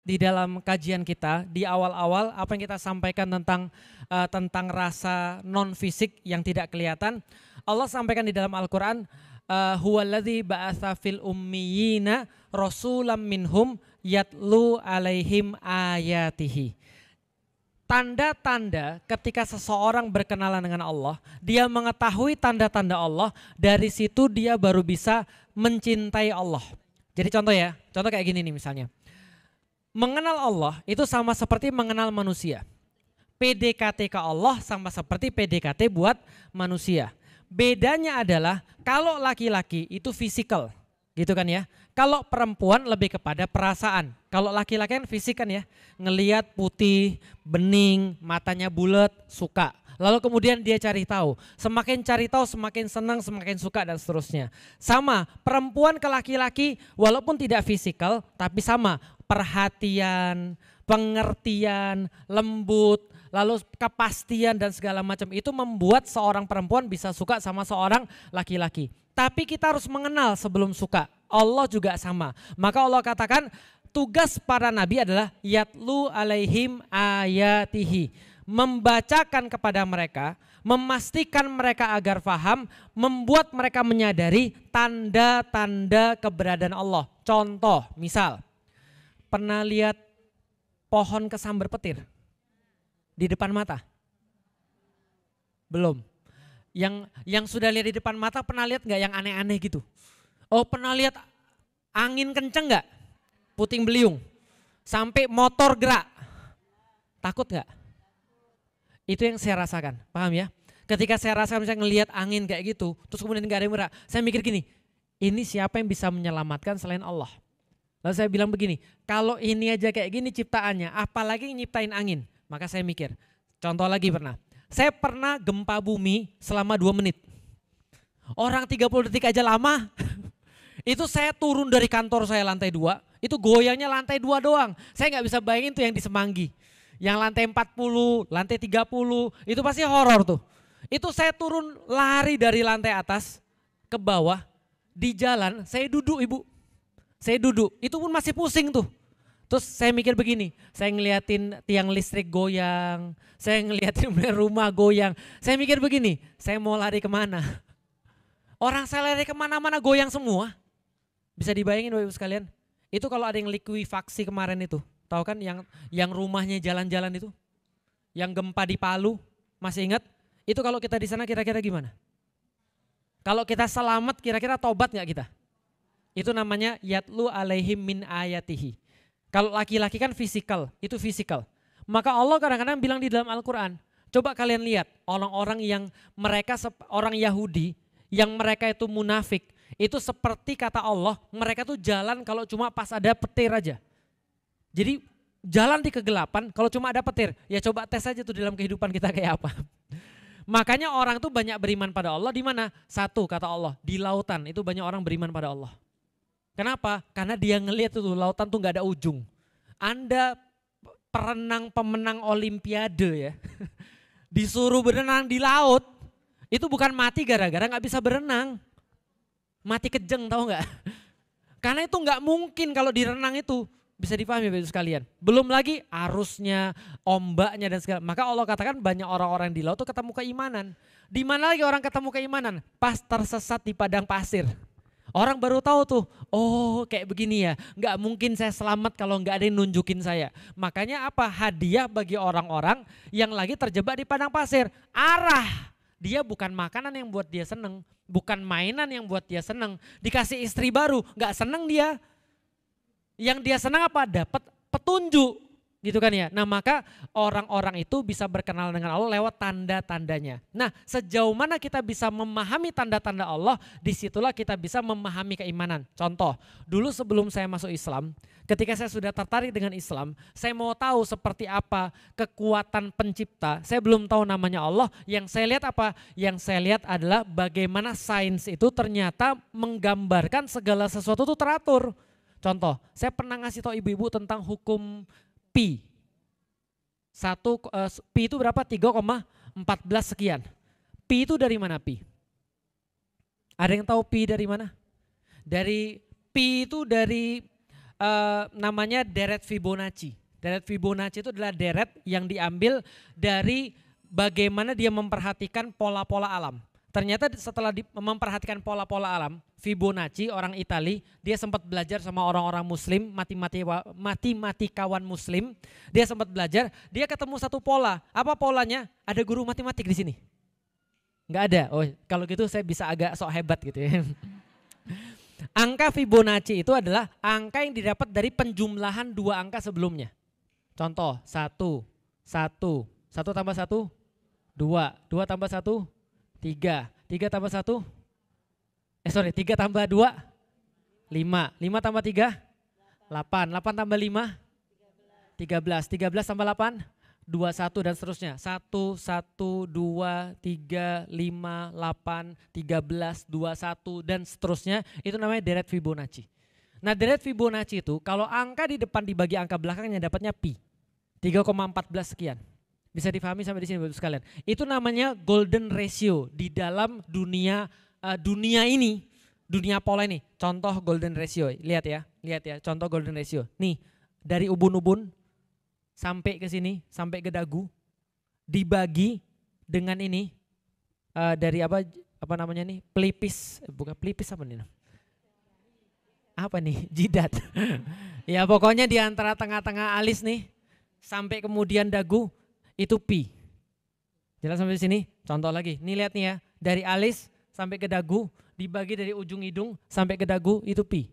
di dalam kajian kita di awal-awal apa yang kita sampaikan tentang rasa non fisik yang tidak kelihatan. Allah sampaikan di dalam Al-Qur'an, huwallazi ba'atsa fil ummiyina rasulam minhum yatlu alaihim ayatihi. Tanda-tanda ketika seseorang berkenalan dengan Allah, dia mengetahui tanda-tanda Allah, dari situ dia baru bisa mencintai Allah. Jadi contoh kayak gini nih misalnya. Mengenal Allah itu sama seperti mengenal manusia. PDKT ke Allah sama seperti PDKT buat manusia. Bedanya adalah kalau laki-laki itu fisikal, gitu kan ya. Kalau perempuan lebih kepada perasaan. Kalau laki-laki kan fisik kan ya, ngelihat putih, bening, matanya bulat, suka. Lalu kemudian dia cari tahu, semakin cari tahu semakin senang, semakin suka dan seterusnya. Sama, perempuan ke laki-laki walaupun tidak fisikal tapi sama, perhatian, pengertian, lembut, lalu kepastian dan segala macam itu membuat seorang perempuan bisa suka sama seorang laki-laki. Tapi kita harus mengenal sebelum suka. Allah juga sama. Maka Allah katakan tugas para nabi adalah yatlu alaihim ayatihi. Membacakan kepada mereka, memastikan mereka agar faham, membuat mereka menyadari tanda-tanda keberadaan Allah. Contoh, misal, pernah lihat pohon kesambar petir di depan mata? Belum. Yang sudah lihat di depan mata pernah lihat nggak yang aneh-aneh gitu? Oh, pernah lihat angin kenceng nggak? Puting beliung. Sampai motor gerak. Takut nggak? Itu yang saya rasakan, paham ya? Ketika saya rasakan misalnya ngelihat angin kayak gitu, terus kemudian nggak ada yang gerak, saya mikir gini, ini siapa yang bisa menyelamatkan selain Allah? Lalu saya bilang begini, kalau ini aja kayak gini ciptaannya, apalagi nyiptain angin? Maka saya mikir, contoh lagi saya pernah gempa bumi selama 2 menit. Orang 30 detik aja lama. Itu saya turun dari kantor saya lantai 2, itu goyangnya lantai 2 doang. Saya nggak bisa bayangin tuh yang di Semanggi. Yang lantai 40, lantai 30, itu pasti horor tuh. Itu saya turun lari dari lantai atas ke bawah, di jalan saya duduk ibu. Saya duduk, itu pun masih pusing tuh. Terus saya mikir begini, saya ngeliatin tiang listrik goyang, saya ngeliatin rumah goyang. Saya mikir begini, saya mau lari kemana? Orang saya lari kemana-mana goyang semua. Bisa dibayangin Bapak Ibu sekalian? Itu kalau ada yang likuifaksi kemarin itu, tahu kan yang rumahnya jalan-jalan itu? Yang gempa di Palu, masih ingat? Itu kalau kita di sana kira-kira gimana? Kalau kita selamat kira-kira tobat nggak kita? Itu namanya yatlu alaihim min ayatihi. Kalau laki-laki kan fisikal, itu fisikal. Maka Allah kadang-kadang bilang di dalam Al-Quran, coba kalian lihat orang-orang yang mereka orang Yahudi, yang mereka itu munafik, itu seperti kata Allah, mereka tuh jalan kalau cuma pas ada petir aja. Jadi jalan di kegelapan kalau cuma ada petir, ya coba tes aja tuh dalam kehidupan kita kayak apa. Makanya orang tuh banyak beriman pada Allah di mana? Satu kata Allah, di lautan itu banyak orang beriman pada Allah. Kenapa? Karena dia ngelihat tuh lautan tuh nggak ada ujung. Anda pemenang olimpiade ya, disuruh berenang di laut, itu bukan mati gara-gara nggak bisa berenang. Mati kejeng tahu nggak? Karena itu nggak mungkin kalau direnang itu, bisa dipahami Bapak Ibu sekalian. Belum lagi arusnya, ombaknya dan segala. Maka Allah katakan banyak orang-orang di laut tuh ketemu keimanan. Di mana lagi orang ketemu keimanan? Pas tersesat di padang pasir. Orang baru tahu tuh, oh kayak begini ya, nggak mungkin saya selamat kalau nggak ada yang nunjukin saya. Makanya apa? Hadiah bagi orang-orang yang lagi terjebak di padang pasir. Arah, dia bukan makanan yang buat dia seneng, bukan mainan yang buat dia seneng. Dikasih istri baru, nggak seneng dia. Yang dia senang apa? Dapat petunjuk. Gitu kan ya. Nah maka orang-orang itu bisa berkenalan dengan Allah lewat tanda-tandanya. Nah sejauh mana kita bisa memahami tanda-tanda Allah, disitulah kita bisa memahami keimanan. Contoh, dulu sebelum saya masuk Islam, ketika saya sudah tertarik dengan Islam, saya mau tahu seperti apa kekuatan pencipta. Saya belum tahu namanya Allah, yang saya lihat apa? Yang saya lihat adalah bagaimana sains itu ternyata menggambarkan segala sesuatu itu teratur. Contoh, saya pernah ngasih tahu ibu-ibu tentang hukum Pi. Pi itu berapa? 3,14 sekian. Pi itu dari mana Pi? Ada yang tahu Pi dari mana? Pi itu dari namanya deret Fibonacci. Deret Fibonacci itu adalah deret yang diambil dari bagaimana dia memperhatikan pola-pola alam. Ternyata setelah memperhatikan pola-pola alam, Fibonacci orang Itali, dia sempat belajar sama orang-orang muslim, matematikawan muslim. Dia sempat belajar, dia ketemu satu pola. Apa polanya? Ada guru matematik di sini? Enggak ada. Oh, kalau gitu saya bisa agak sok hebat gitu ya. Angka Fibonacci itu adalah angka yang didapat dari penjumlahan dua angka sebelumnya. Contoh, 1 tambah 1, 2 tambah 1, 3 tambah 1, 3 tambah 2, 5 tambah 3, 8 tambah 5, 13 tambah 8, 21 dan seterusnya. 1, 2, 3, 5, 8, 13, 21 dan seterusnya. Itu namanya deret Fibonacci. Nah deret Fibonacci itu kalau angka di depan dibagi angka belakangnya dapatnya pi. 3,14 sekian. Bisa difahami sampai di sini Bapak sekalian. Itu namanya golden ratio di dalam dunia ini, dunia pola ini. Contoh golden ratio, lihat ya, contoh golden ratio. Nih, dari ubun-ubun sampai ke sini, sampai ke dagu, dibagi dengan ini dari apa namanya nih, pelipis, bukan pelipis apa nih? Apa nih? Jidat. Ya pokoknya di antara tengah-tengah alis nih, sampai kemudian dagu itu pi. Jelas sampai di sini? Contoh lagi. Nih lihat nih ya, dari alis sampai ke dagu dibagi dari ujung hidung sampai ke dagu itu pi.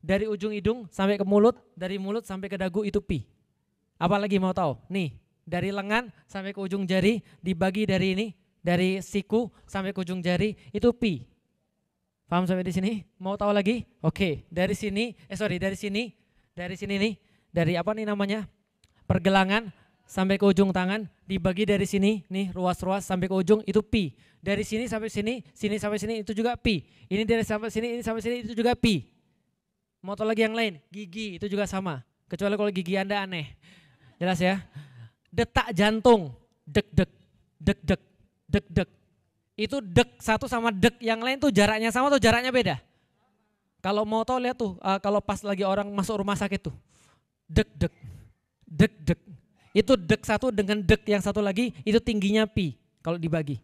Dari ujung hidung sampai ke mulut, dari mulut sampai ke dagu itu pi. Apalagi mau tahu? Nih, dari lengan sampai ke ujung jari dibagi dari ini, dari siku sampai ke ujung jari itu pi. Paham sampai di sini? Mau tahu lagi? Oke, dari sini nih, dari apa nih namanya? Pergelangan sampai ke ujung tangan dibagi dari sini nih ruas-ruas sampai ke ujung itu pi. Dari sini sampai sini sampai sini itu juga pi. Ini dari sampai sini, ini sampai sini itu juga pi. Mau tahu lagi yang lain? Gigi itu juga sama. Kecuali kalau gigi Anda aneh. Jelas ya? Detak jantung, deg-deg, deg-deg, deg-deg. Itu deg satu sama deg yang lain tuh jaraknya sama atau jaraknya beda? Kalau mau tahu lihat tuh kalau pas lagi orang masuk rumah sakit tuh. Deg-deg. Deg-deg. Itu deg satu dengan deg yang satu lagi itu tingginya pi kalau dibagi.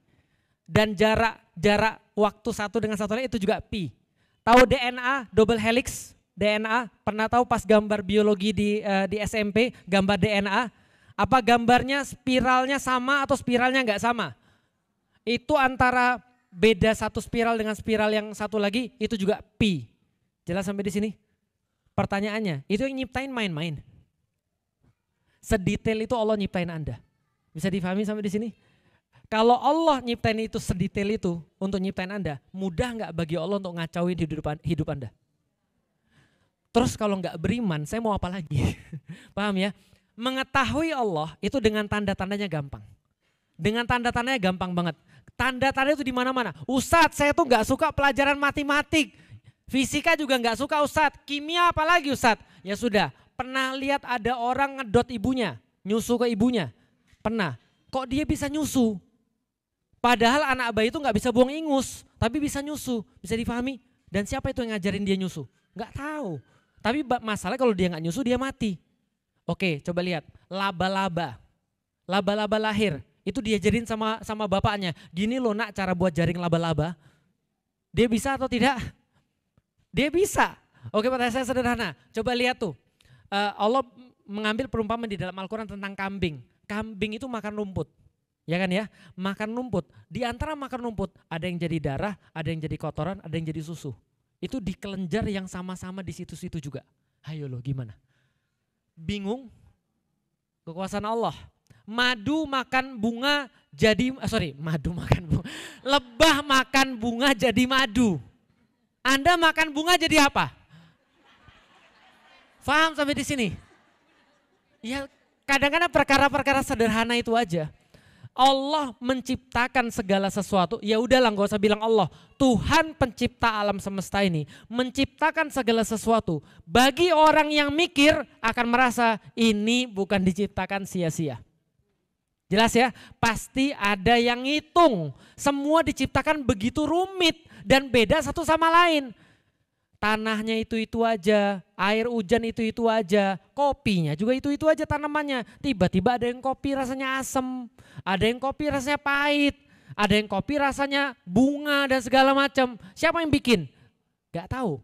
Dan jarak waktu satu dengan satu lagi itu juga pi. Tahu DNA double helix? DNA pernah tahu pas gambar biologi di SMP gambar DNA? Apa gambarnya spiralnya sama atau spiralnya enggak sama? Itu antara beda satu spiral dengan spiral yang satu lagi itu juga pi. Jelas sampai di sini? Pertanyaannya, itu yang nyiptain main-main. Sedetail itu Allah nyiptain Anda. Bisa difahami sampai di sini? Kalau Allah nyiptain itu sedetail itu untuk nyiptain Anda, mudah nggak bagi Allah untuk ngacauin hidup Anda? Terus kalau nggak beriman, saya mau apa lagi? Paham ya? Mengetahui Allah itu dengan tanda-tandanya gampang. Dengan tanda-tandanya gampang banget. Tanda-tanda itu di mana-mana. Ustadz, saya tuh nggak suka pelajaran matematik. Fisika juga nggak suka Ustadz. Kimia apalagi Ustadz? Ya sudah. Pernah lihat ada orang ngedot ibunya, nyusu ke ibunya? Pernah. Kok dia bisa nyusu? Padahal anak bayi itu nggak bisa buang ingus, tapi bisa nyusu. Bisa difahami? Dan siapa itu yang ngajarin dia nyusu? Nggak tahu. Tapi masalah kalau dia nggak nyusu dia mati. Oke, coba lihat. Laba-laba. Laba-laba lahir. Itu diajarin sama bapaknya. Gini loh nak cara buat jaring laba-laba. Dia bisa atau tidak? Dia bisa. Oke, pertanyaan saya sederhana. Coba lihat tuh. Allah mengambil perumpamaan di dalam Al-Quran tentang kambing. Kambing itu makan rumput, ya kan ya? Makan rumput. Di antara makan rumput ada yang jadi darah, ada yang jadi kotoran, ada yang jadi susu. Itu di kelenjar yang sama-sama di situ-situ juga. Ayo loh gimana? Bingung? Kekuasaan Allah. Madu makan bunga jadi, madu makan bunga. Lebah makan bunga jadi madu. Anda makan bunga jadi apa? Paham sampai di sini? Ya kadang-kadang perkara-perkara sederhana itu aja. Allah menciptakan segala sesuatu, ya udahlah gak usah bilang Allah. Tuhan pencipta alam semesta ini menciptakan segala sesuatu. Bagi orang yang mikir akan merasa ini bukan diciptakan sia-sia. Jelas ya? Pasti ada yang ngitung. Semua diciptakan begitu rumit dan beda satu sama lain. Tanahnya itu-itu aja, air hujan itu-itu aja, kopinya juga itu-itu aja tanamannya. Tiba-tiba ada yang kopi rasanya asem, ada yang kopi rasanya pahit, ada yang kopi rasanya bunga dan segala macam. Siapa yang bikin? Gak tahu.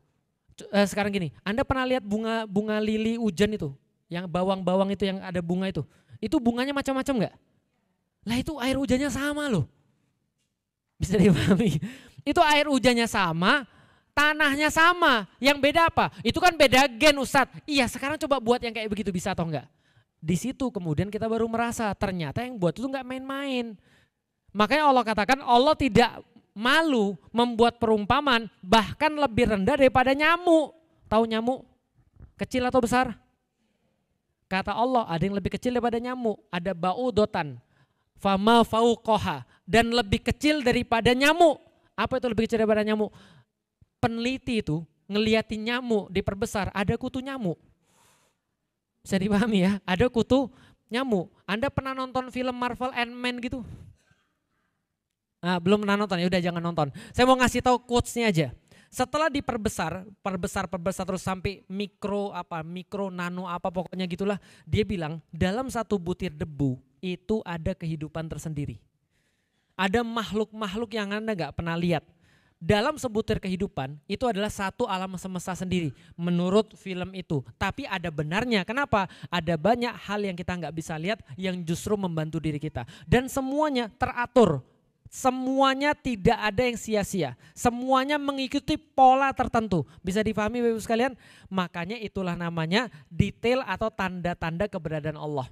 Sekarang gini, Anda pernah lihat bunga lili hujan itu? Yang bawang-bawang itu yang ada bunga itu? Itu bunganya macam-macam gak? Lah itu air hujannya sama loh. Bisa dipahami? Itu air hujannya sama, tanahnya sama, yang beda apa? Itu kan beda gen Ustadz. Iya sekarang coba buat yang kayak begitu bisa atau enggak? Di situ kemudian kita baru merasa ternyata yang buat itu enggak main-main. Makanya Allah katakan Allah tidak malu membuat perumpamaan bahkan lebih rendah daripada nyamuk. Tahu nyamuk? Kecil atau besar? Kata Allah ada yang lebih kecil daripada nyamuk. Ada ba'udotan, fama fauqoha, dan lebih kecil daripada nyamuk. Apa itu lebih kecil daripada nyamuk? Peneliti itu ngeliatin nyamuk diperbesar, ada kutu nyamuk. Bisa dipahami ya, ada kutu nyamuk. Anda pernah nonton film Marvel Ant-Man gitu? Nah, belum pernah nonton, ya udah jangan nonton. Saya mau ngasih tahu quotes-nya aja. Setelah diperbesar terus sampai mikro nano apa pokoknya gitulah, dia bilang dalam satu butir debu itu ada kehidupan tersendiri. Ada makhluk-makhluk yang Anda gak pernah lihat. Dalam sebutir kehidupan itu adalah satu alam semesta sendiri menurut film itu. Tapi ada benarnya, kenapa? Ada banyak hal yang kita nggak bisa lihat yang justru membantu diri kita. Dan semuanya teratur, semuanya tidak ada yang sia-sia. Semuanya mengikuti pola tertentu. Bisa dipahami Bapak Ibu sekalian? Makanya itulah namanya detail atau tanda-tanda keberadaan Allah.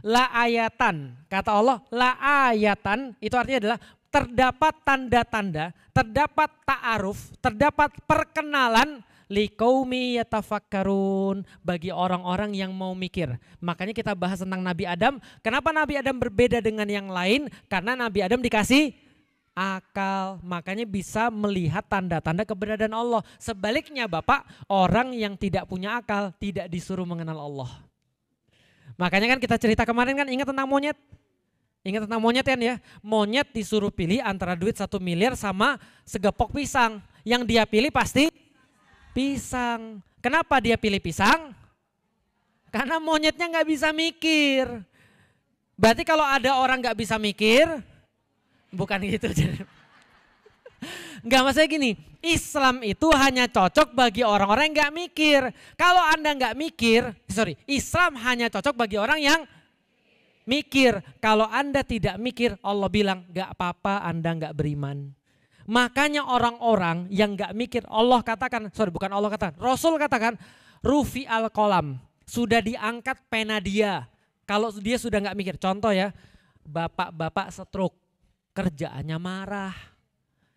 La ayatan, kata Allah, la ayatan itu artinya adalah terdapat tanda-tanda, terdapat ta'aruf, terdapat perkenalan liqaumi yatafakkarun, bagi orang-orang yang mau mikir. Makanya kita bahas tentang Nabi Adam. Kenapa Nabi Adam berbeda dengan yang lain? Karena Nabi Adam dikasih akal, makanya bisa melihat tanda-tanda keberadaan Allah. Sebaliknya Bapak, orang yang tidak punya akal tidak disuruh mengenal Allah. Makanya kan kita cerita kemarin kan ingat tentang monyet? Ingat tentang monyet kan ya? Monyet disuruh pilih antara duit 1 miliar sama segepok pisang. Yang dia pilih pasti pisang. Kenapa dia pilih pisang? Karena monyetnya gak bisa mikir. Berarti kalau ada orang gak bisa mikir, bukan gitu. Enggak, maksudnya gini, Islam itu hanya cocok bagi orang-orang yang gak mikir. Kalau Anda gak mikir, Islam hanya cocok bagi orang yang mikir. Kalau Anda tidak mikir, Allah bilang gak apa-apa Anda gak beriman. Makanya orang-orang yang gak mikir, Allah katakan, Rasul katakan, rufi al-qalam, sudah diangkat pena dia. Kalau dia sudah gak mikir, contoh ya, bapak-bapak stroke, kerjaannya marah.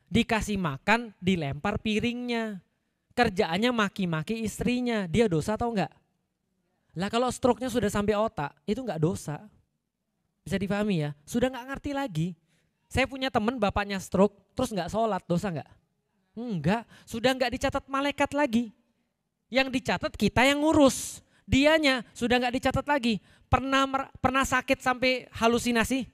Dikasih makan, dilempar piringnya. Kerjaannya maki-maki istrinya, dia dosa atau enggak? Lah kalau stroke-nya sudah sampai otak, itu enggak dosa. Bisa dipahami ya, sudah enggak ngerti lagi. Saya punya teman bapaknya stroke, terus enggak sholat, dosa enggak? Enggak, sudah enggak dicatat malaikat lagi. Yang dicatat kita yang ngurus, dianya sudah enggak dicatat lagi. Pernah sakit sampai halusinasi?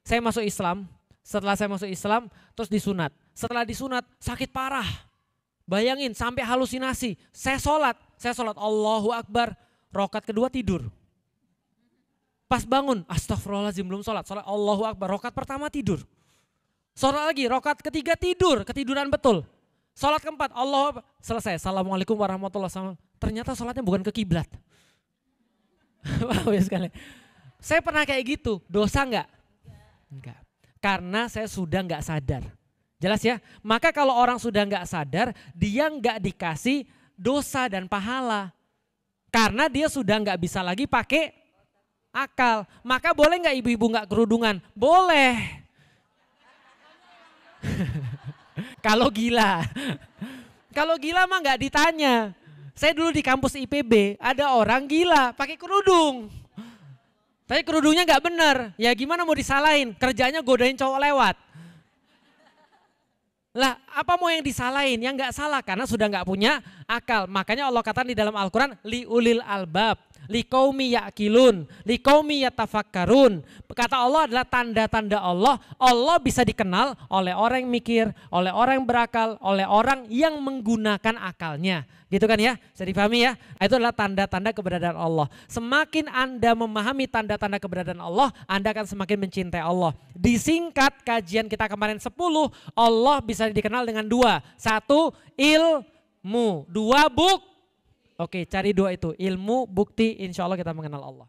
Saya masuk Islam. Setelah saya masuk Islam, terus disunat. Setelah disunat, sakit parah. Bayangin sampai halusinasi. Saya sholat Allahu Akbar. Rokat kedua tidur. Pas bangun, astagfirullahaladzim belum sholat Allahu Akbar. Rokat pertama tidur. Sholat lagi, rokat ketiga tidur, ketiduran betul. Sholat keempat, Allahu Akbar. Selesai, assalamualaikum warahmatullahi wabarakatuh. Ternyata sholatnya bukan ke kiblat. Saya pernah kayak gitu, dosa enggak? Enggak. Karena saya sudah enggak sadar. Jelas ya? Maka kalau orang sudah enggak sadar, dia enggak dikasih dosa dan pahala. Karena dia sudah enggak bisa lagi pakai akal. Maka boleh enggak ibu-ibu enggak kerudungan? Boleh. Kalau gila. Kalau gila mah enggak ditanya. Saya dulu di kampus IPB, ada orang gila pakai kerudung. Tapi kerudungnya gak bener, ya gimana mau disalahin, kerjanya godain cowok lewat. Lah apa mau yang disalahin, yang gak salah karena sudah gak punya akal. Makanya Allah katakan di dalam Al-Quran, liulil albab, liqaumi ya'qilun, liqaumi yatafakkarun. Kata Allah adalah tanda-tanda Allah. Allah bisa dikenal oleh orang yang mikir, oleh orang yang berakal, oleh orang yang menggunakan akalnya. Gitu kan ya, bisa dipahami ya. Itu adalah tanda-tanda keberadaan Allah. Semakin Anda memahami tanda-tanda keberadaan Allah, Anda akan semakin mencintai Allah. Disingkat kajian kita kemarin 10, Allah bisa dikenal dengan 2. 1, ilmu. 2, Oke, cari 2 itu, ilmu, bukti, insya Allah kita mengenal Allah.